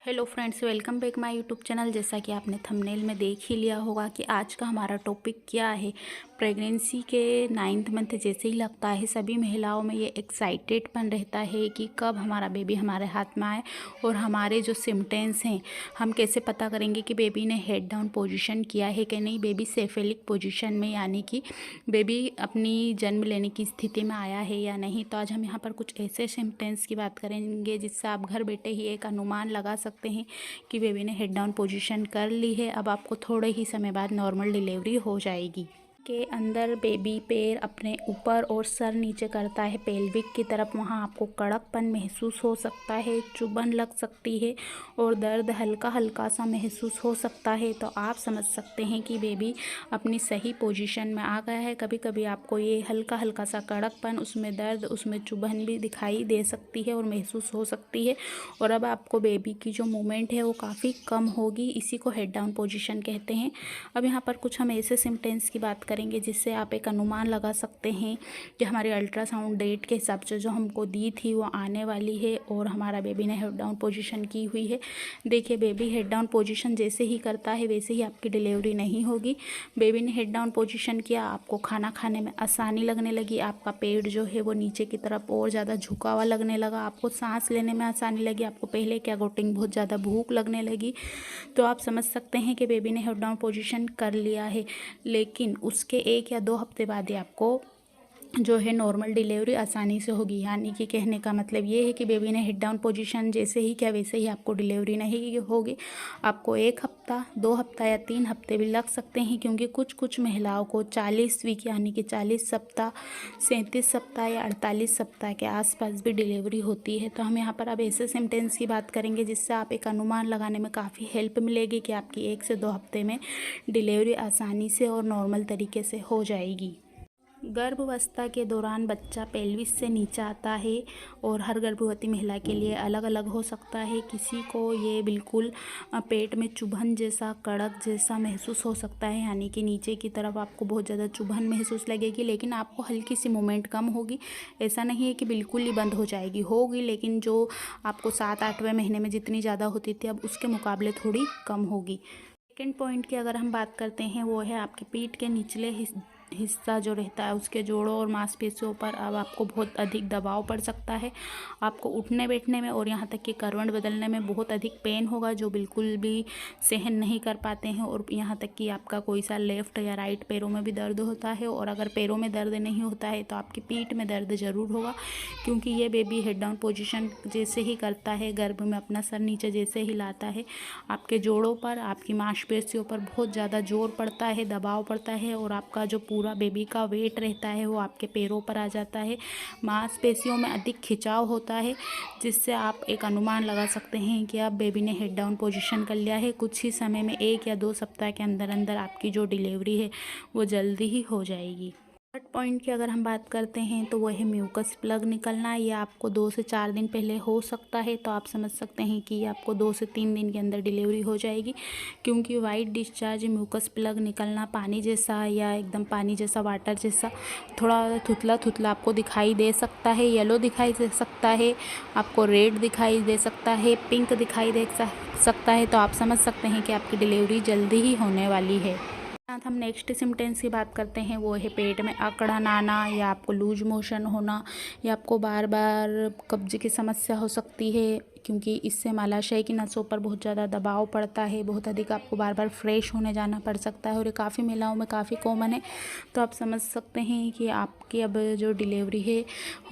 Hello friends, welcome back my YouTube channel. जैसा कि आपने थंबनेल में देख ही लिया होगा कि आज का हमारा टॉपिक क्या है। प्रेगनेंसी के 9th मंथ जैसे ही लगता है सभी महिलाओं में ये एक्साइटेडपन रहता है कि कब हमारा बेबी हमारे हाथ में आए। और हमारे जो सिम्टम्स हैं, हम कैसे पता करेंगे कि बेबी ने हेड डाउन पोजीशन किया है कि नहीं, बेबी सेफेलिक पोजीशन में यानी कि बेबी अपनी जन्म लेने की स्थिति में आया है या नहीं। तो आज हम यहाँ पर कुछ ऐसे सिम्टम्स की बात करेंगे जिससे आप घर बैठे ही एक अनुमान लगा सकते हैं कि बेबी ने हेड डाउन पोजीशन कर ली है। अब आपको थोड़े ही समय बाद नॉर्मल डिलीवरी हो जाएगी। के अंदर बेबी पैर अपने ऊपर और सर नीचे करता है पेल्विक की तरफ, वहाँ आपको कड़कपन महसूस हो सकता है, चुभन लग सकती है और दर्द हल्का हल्का सा महसूस हो सकता है। तो आप समझ सकते हैं कि बेबी अपनी सही पोजीशन में आ गया है। कभी कभी आपको ये हल्का हल्का सा कड़कपन, उसमें दर्द, उसमें चुभन भी दिखाई दे सकती है और महसूस हो सकती है। और अब आपको बेबी की जो मूवमेंट है वो काफ़ी कम होगी, इसी को हेड डाउन पोजीशन कहते हैं। अब यहाँ पर कुछ हम ऐसे सिम्टम्स की बात करेंगे जिससे आप एक अनुमान लगा सकते हैं कि हमारी अल्ट्रासाउंड डेट के हिसाब से जो हमको दी थी वो आने वाली है और हमारा बेबी ने हेड डाउन पोजीशन की हुई है। देखिए, बेबी हेड डाउन पोजीशन जैसे ही करता है वैसे ही आपकी डिलीवरी नहीं होगी। बेबी ने हेड डाउन पोजीशन किया, आपको खाना खाने में आसानी लगने लगी, आपका पेट जो है वो नीचे की तरफ और ज़्यादा झुका हुआ लगने लगा, आपको सांस लेने में आसानी लगी, आपको पहले क्या गोटिंग बहुत ज़्यादा भूख लगने लगी। तो आप समझ सकते हैं कि बेबी ने हेड डाउन पोजीशन कर लिया है। लेकिन उसके 1 या 2 हफ्ते बाद ही आपको जो है नॉर्मल डिलीवरी आसानी से होगी। यानी कि कहने का मतलब ये है कि बेबी ने हेड डाउन पोजीशन जैसे ही किया वैसे ही आपको डिलीवरी नहीं होगी। आपको 1 हफ्ता, 2 हफ्ता या 3 हफ्ते भी लग सकते हैं, क्योंकि कुछ महिलाओं को 40 वीक यानी कि 40 सप्ताह, 37 सप्ताह या 48 सप्ताह के आसपास भी डिलीवरी होती है। तो हम यहाँ पर अब ऐसे सिम्टम्स की बात करेंगे जिससे आप एक अनुमान लगाने में काफ़ी हेल्प मिलेगी कि आपकी 1 से 2 हफ्ते में डिलीवरी आसानी से और नॉर्मल तरीके से हो जाएगी। गर्भावस्था के दौरान बच्चा पेल्विस से नीचे आता है और हर गर्भवती महिला के लिए अलग अलग हो सकता है। किसी को ये बिल्कुल पेट में चुभन जैसा, कड़क जैसा महसूस हो सकता है, यानी कि नीचे की तरफ आपको बहुत ज़्यादा चुभन महसूस लगेगी, लेकिन आपको हल्की सी मूवमेंट कम होगी। ऐसा नहीं है कि बिल्कुल ही बंद हो जाएगी, होगी, लेकिन जो आपको 7-8वें महीने में जितनी ज़्यादा होती थी अब उसके मुकाबले थोड़ी कम होगी। सेकेंड पॉइंट की अगर हम बात करते हैं वो है आपकी पीठ के निचले हिस्सा जो रहता है उसके जोड़ों और मांसपेशियों पर अब आपको बहुत अधिक दबाव पड़ सकता है। आपको उठने बैठने में और यहाँ तक कि करवट बदलने में बहुत अधिक पेन होगा, जो बिल्कुल भी सहन नहीं कर पाते हैं। और यहाँ तक कि आपका कोई सा लेफ़्ट या राइट पैरों में भी दर्द होता है। और अगर पैरों में दर्द नहीं होता है तो आपकी पीठ में दर्द ज़रूर होगा, क्योंकि ये बेबी हेड डाउन पोजीशन जैसे ही करता है, गर्भ में अपना सर नीचे जैसे ही लाता है, आपके जोड़ों पर, आपकी मांसपेशियों पर बहुत ज़्यादा जोर पड़ता है, दबाव पड़ता है और आपका जो पूरा बेबी का वेट रहता है वो आपके पैरों पर आ जाता है। मांसपेशियों में अधिक खिंचाव होता है, जिससे आप एक अनुमान लगा सकते हैं कि अब बेबी ने हेड डाउन पोजीशन कर लिया है। कुछ ही समय में 1 या 2 सप्ताह के अंदर अंदर आपकी जो डिलीवरी है वो जल्दी ही हो जाएगी। थर्ड पॉइंट की अगर हम बात करते हैं तो वह है म्यूकस प्लग निकलना। ये आपको 2 से 4 दिन पहले हो सकता है, तो आप समझ सकते हैं कि आपको 2 से 3 दिन के अंदर डिलीवरी हो जाएगी, क्योंकि वाइट डिस्चार्ज, म्यूकस प्लग निकलना, पानी जैसा या एकदम पानी जैसा, वाटर जैसा, थोड़ा थुतला थुतला आपको दिखाई दे सकता है, येलो दिखाई दे सकता है, आपको रेड दिखाई दे सकता है, पिंक दिखाई दे सकता है। तो आप समझ सकते हैं कि आपकी डिलीवरी जल्दी ही होने वाली है। साथ हम नेक्स्ट सिम्टम्स की बात करते हैं वो है पेट में अकड़न आना, या आपको लूज मोशन होना, या आपको बार बार कब्ज की समस्या हो सकती है, क्योंकि इससे मालाशय की नसों पर बहुत ज़्यादा दबाव पड़ता है, बहुत अधिक आपको बार बार फ्रेश होने जाना पड़ सकता है और ये काफ़ी महिलाओं में काफ़ी कॉमन है। तो आप समझ सकते हैं कि आपकी अब जो डिलीवरी है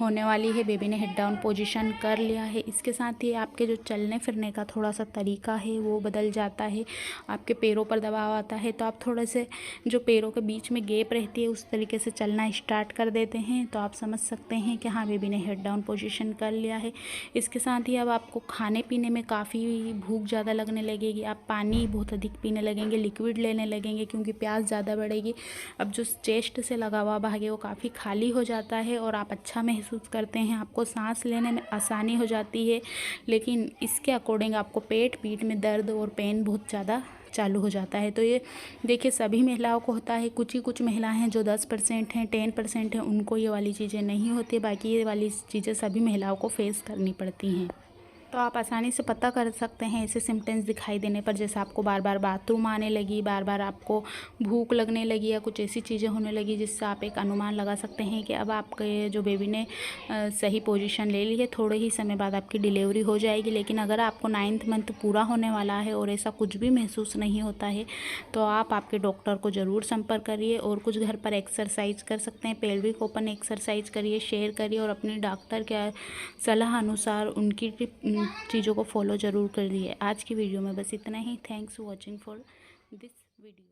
होने वाली है, बेबी ने हेड डाउन पोजीशन कर लिया है। इसके साथ ही आपके जो चलने फिरने का थोड़ा सा तरीका है वो बदल जाता है, आपके पैरों पर दबाव आता है, तो आप थोड़े से जो पैरों के बीच में गैप रहती है उस तरीके से चलना स्टार्ट कर देते हैं। तो आप समझ सकते हैं कि हाँ, बेबी ने हेड डाउन पोजीशन कर लिया है। इसके साथ ही अब आपको खाने पीने में काफ़ी भूख ज़्यादा लगने लगेगी, आप पानी बहुत अधिक पीने लगेंगे, लिक्विड लेने लगेंगे, क्योंकि प्यास ज़्यादा बढ़ेगी। अब जो चेस्ट से लगा हुआ भाग है वो काफ़ी खाली हो जाता है और आप अच्छा महसूस करते हैं, आपको सांस लेने में आसानी हो जाती है। लेकिन इसके अकॉर्डिंग आपको पेट, पीठ में दर्द और पेन बहुत ज़्यादा चालू हो जाता है। तो ये देखिए सभी महिलाओं को होता है, कुछ ही कुछ महिलाएं हैं जो 10% हैं, 10% हैं, उनको ये वाली चीज़ें नहीं होती, बाकी ये वाली चीज़ें सभी महिलाओं को फेस करनी पड़ती हैं। तो आप आसानी से पता कर सकते हैं ऐसे सिम्टम्स दिखाई देने पर, जैसे आपको बार बार बाथरूम आने लगी, बार बार आपको भूख लगने लगी या कुछ ऐसी चीज़ें होने लगी, जिससे आप एक अनुमान लगा सकते हैं कि अब आपके जो बेबी ने सही पोजीशन ले ली है, थोड़े ही समय बाद आपकी डिलीवरी हो जाएगी। लेकिन अगर आपको 9th मंथ पूरा होने वाला है और ऐसा कुछ भी महसूस नहीं होता है तो आप आपके डॉक्टर को ज़रूर संपर्क करिए और कुछ घर पर एक्सरसाइज कर सकते हैं। पेल्विक ओपन एक्सरसाइज करिए, शेयर करिए और अपने डॉक्टर के सलाह अनुसार उनकी चीज़ों को फॉलो ज़रूर करिए। आज की वीडियो में बस इतना ही। Thanks for watching for this video.